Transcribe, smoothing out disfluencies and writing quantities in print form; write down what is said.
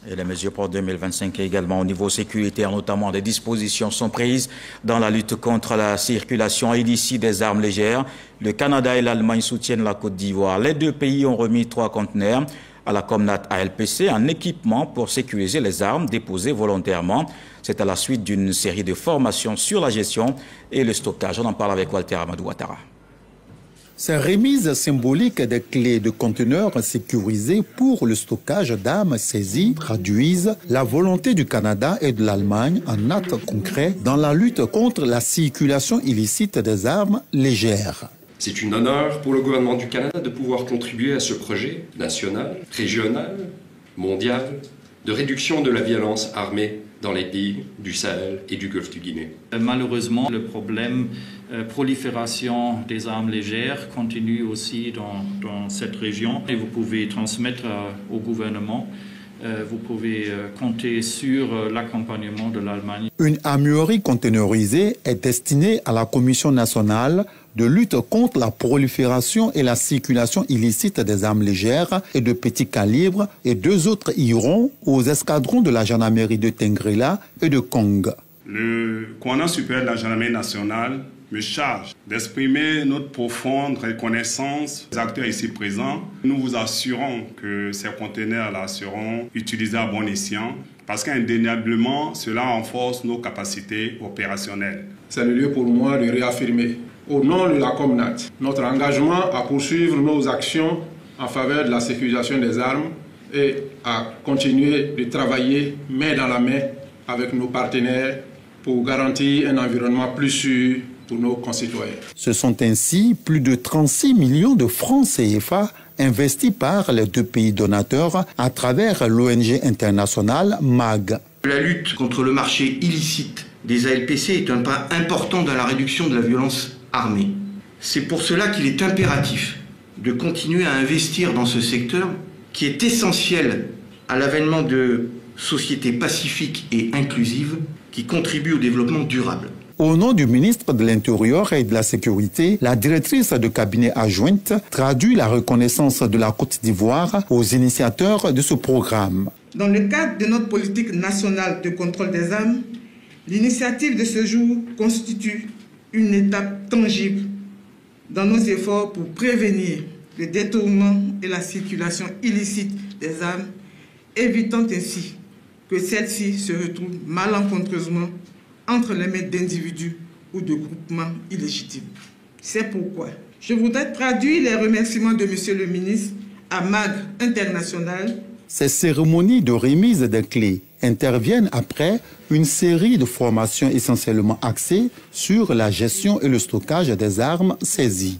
Et les mesures pour 2025 également au niveau sécuritaire, notamment des dispositions sont prises dans la lutte contre la circulation illicite des armes légères. Le Canada et l'Allemagne soutiennent la Côte d'Ivoire. Les deux pays ont remis 3 conteneurs à la Comnat ALPC en équipement pour sécuriser les armes déposées volontairement. C'est à la suite d'une série de formations sur la gestion et le stockage. On en parle avec Walter Amadou Ouattara. Ces remises symboliques des clés de conteneurs sécurisés pour le stockage d'armes saisies traduisent la volonté du Canada et de l'Allemagne en actes concrets dans la lutte contre la circulation illicite des armes légères. C'est un honneur pour le gouvernement du Canada de pouvoir contribuer à ce projet national, régional, mondial, de réduction de la violence armée dans les pays du Sahel et du Golfe du Guinée. Malheureusement, le problème prolifération des armes légères continue aussi dans cette région. Et vous pouvez transmettre au gouvernement, vous pouvez compter sur l'accompagnement de l'Allemagne. Une armurerie conteneurisée est destinée à la Commission nationale de lutte contre la prolifération et la circulation illicite des armes légères et de petit calibre, et 2 autres iront aux escadrons de la gendarmerie de Tengrela et de Kong. Le commandant supérieur de la gendarmerie nationale me charge d'exprimer notre profonde reconnaissance aux acteurs ici présents. Nous vous assurons que ces conteneurs-là seront utilisés à bon escient parce qu'indéniablement, cela renforce nos capacités opérationnelles. C'est le lieu pour moi de réaffirmer, au nom de la Comnat, notre engagement à poursuivre nos actions en faveur de la sécurisation des armes et à continuer de travailler main dans la main avec nos partenaires pour garantir un environnement plus sûr pour nos concitoyens. Ce sont ainsi plus de 36 millions de francs CFA investis par les 2 pays donateurs à travers l'ONG internationale MAG. La lutte contre le marché illicite des ALPC est un pas important dans la réduction de la violence armée. C'est pour cela qu'il est impératif de continuer à investir dans ce secteur qui est essentiel à l'avènement de sociétés pacifiques et inclusives qui contribuent au développement durable. Au nom du ministre de l'Intérieur et de la Sécurité, la directrice de cabinet adjointe traduit la reconnaissance de la Côte d'Ivoire aux initiateurs de ce programme. Dans le cadre de notre politique nationale de contrôle des armes, l'initiative de ce jour constitue une étape tangible dans nos efforts pour prévenir le détournement et la circulation illicite des armes, évitant ainsi que celles-ci se retrouvent malencontreusement entre les mains d'individus ou de groupements illégitimes. C'est pourquoi je voudrais traduire les remerciements de Monsieur le ministre à MAG International. Ces cérémonies de remise des clés interviennent après une série de formations essentiellement axées sur la gestion et le stockage des armes saisies.